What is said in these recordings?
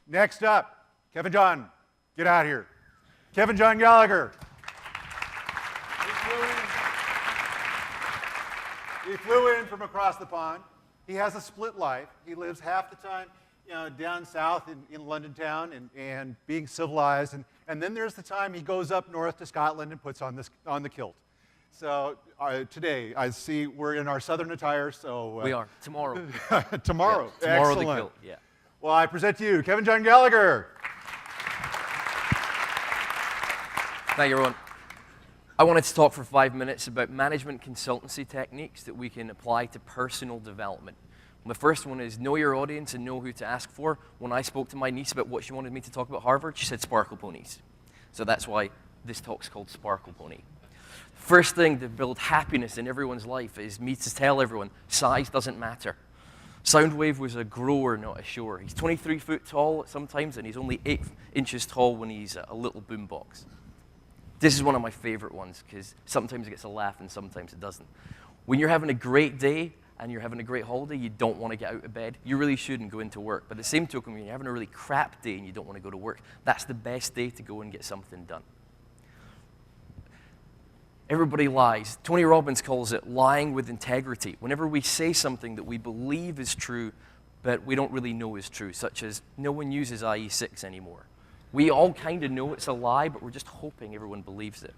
Next up, Kevinjohn, get out here. Kevinjohn Gallagher. He flew in from across the pond. He has a split life. He lives half the time down south in London town and being civilized. And then there's the time he goes up north to Scotland and puts on the kilt. So today, I see we're in our southern attire. So we are. Tomorrow. Tomorrow. Yeah, tomorrow Excellent. the kilt, yeah. Well, I present to you Kevinjohn Gallagher. Thank you, everyone. I wanted to talk for 5 minutes about management consultancy techniques that we can apply to personal development. The first one is know your audience and know who to ask for. When I spoke to my niece about what she wanted me to talk about Harvard, she said Sparkleponies. So that's why this talk's called Sparklepony. First thing to build happiness in everyone's life is me to tell everyone size doesn't matter. Soundwave was a grower, not a shower. He's 23 foot tall sometimes, and he's only 8 inches tall when he's a little boombox. This is one of my favorite ones, because sometimes it gets a laugh and sometimes it doesn't. When you're having a great day and you're having a great holiday, you don't want to get out of bed. You really shouldn't go into work. But the same token, when you're having a really crap day and you don't want to go to work, that's the best day to go and get something done. Everybody lies. Tony Robbins calls it lying with integrity. Whenever we say something that we believe is true, but we don't really know is true, such as no one uses IE6 anymore. We all kind of know it's a lie, but we're just hoping everyone believes it.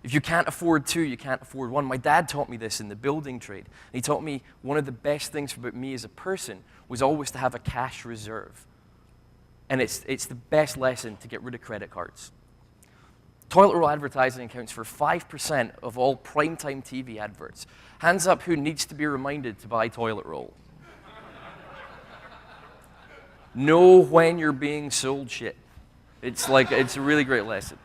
If you can't afford two, you can't afford one. My dad taught me this in the building trade. And he taught me one of the best things about me as a person was always to have a cash reserve. And it's the best lesson to get rid of credit cards. Toilet roll advertising accounts for 5% of all primetime TV adverts. Hands up who needs to be reminded to buy toilet roll. Know when you're being sold shit. It's a really great lesson.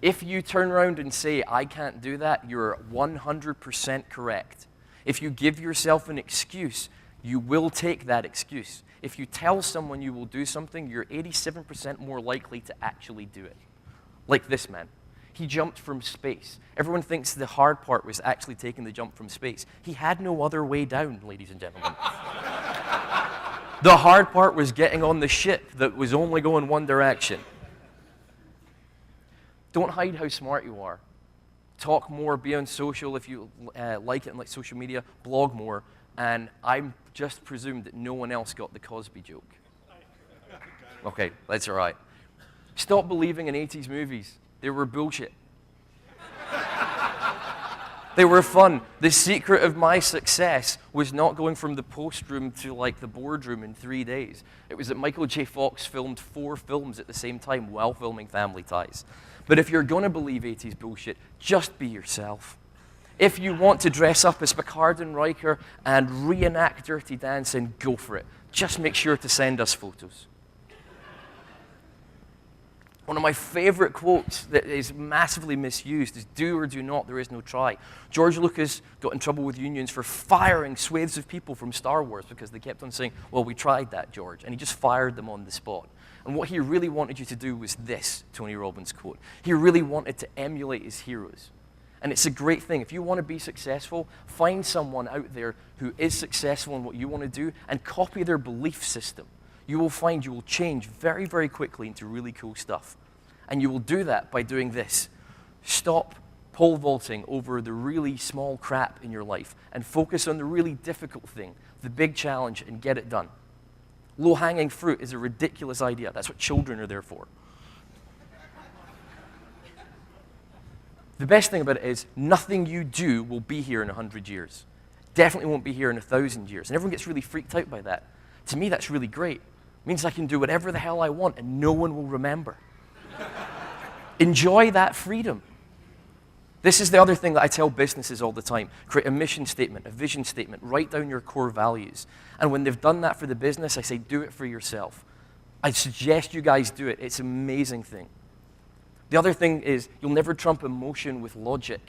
If you turn around and say, I can't do that, you're 100% correct. If you give yourself an excuse, you will take that excuse. If you tell someone you will do something, you're 87% more likely to actually do it. Like this man. He jumped from space. Everyone thinks the hard part was actually taking the jump from space. He had no other way down, ladies and gentlemen. The hard part was getting on the ship that was only going one direction. Don't hide how smart you are. Talk more, be on social if you like it and like social media, blog more, and I'm just presumed that no one else got the Cosby joke. Okay, that's all right. Stop believing in 80s movies. They were bullshit. They were fun. The secret of my success was not going from the post room to the boardroom in 3 days. It was that Michael J. Fox filmed 4 films at the same time while filming Family Ties. But if you're going to believe 80s bullshit, just be yourself. If you want to dress up as Picard and Riker and reenact Dirty Dancing, go for it. Just make sure to send us photos. One of my favorite quotes that is massively misused is do or do not, there is no try. George Lucas got in trouble with unions for firing swathes of people from Star Wars because they kept on saying, well, we tried that, George. And he just fired them on the spot. And what he really wanted you to do was this, Tony Robbins' quote. He really wanted to emulate his heroes. And it's a great thing. If you want to be successful, find someone out there who is successful in what you want to do and copy their belief system. You will find you will change very, very quickly into really cool stuff. And you will do that by doing this. Stop pole vaulting over the really small crap in your life and focus on the really difficult thing, the big challenge, and get it done. Low-hanging fruit is a ridiculous idea. That's what children are there for. The best thing about it is nothing you do will be here in 100 years. Definitely won't be here in 1,000 years. And everyone gets really freaked out by that. To me, that's really great. It means I can do whatever the hell I want and no one will remember. Enjoy that freedom. This is the other thing that I tell businesses all the time. Create a mission statement, a vision statement. Write down your core values. And when they've done that for the business, I say, do it for yourself. I suggest you guys do it. It's an amazing thing. The other thing is you'll never trump emotion with logic.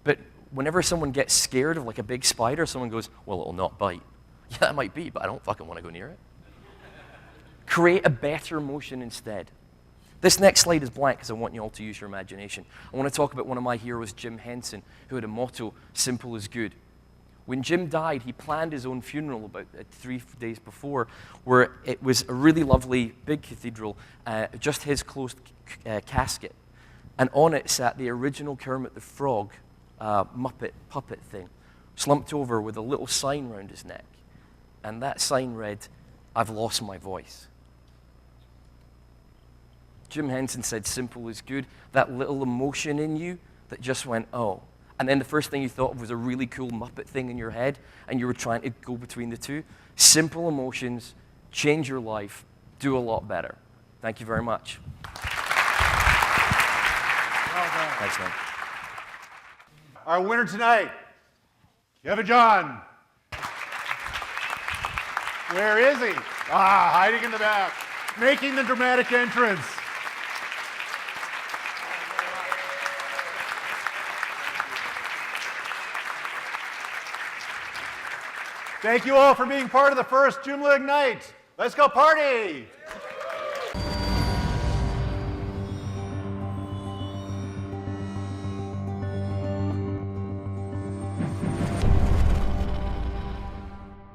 But whenever someone gets scared of a big spider, someone goes, well, it'll not bite. Yeah, that might be, but I don't fucking want to go near it. Create a better emotion instead. This next slide is blank because I want you all to use your imagination. I want to talk about one of my heroes, Jim Henson, who had a motto, simple is good. When Jim died, he planned his own funeral about 3 days before, where it was a really lovely big cathedral, just his closed casket. And on it sat the original Kermit the Frog Muppet puppet thing, slumped over with a little sign round his neck. And that sign read, "I've lost my voice." Jim Henson said, "Simple is good." That little emotion in you that just went, oh. And then the first thing you thought of was a really cool Muppet thing in your head, and you were trying to go between the two. Simple emotions, change your life, do a lot better. Thank you very much. Well done. Thanks, man. Our winner tonight, Kevinjohn. Where is he? Ah, hiding in the back, making the dramatic entrance. Thank you all for being part of the first Joomla Ignite. Let's go party!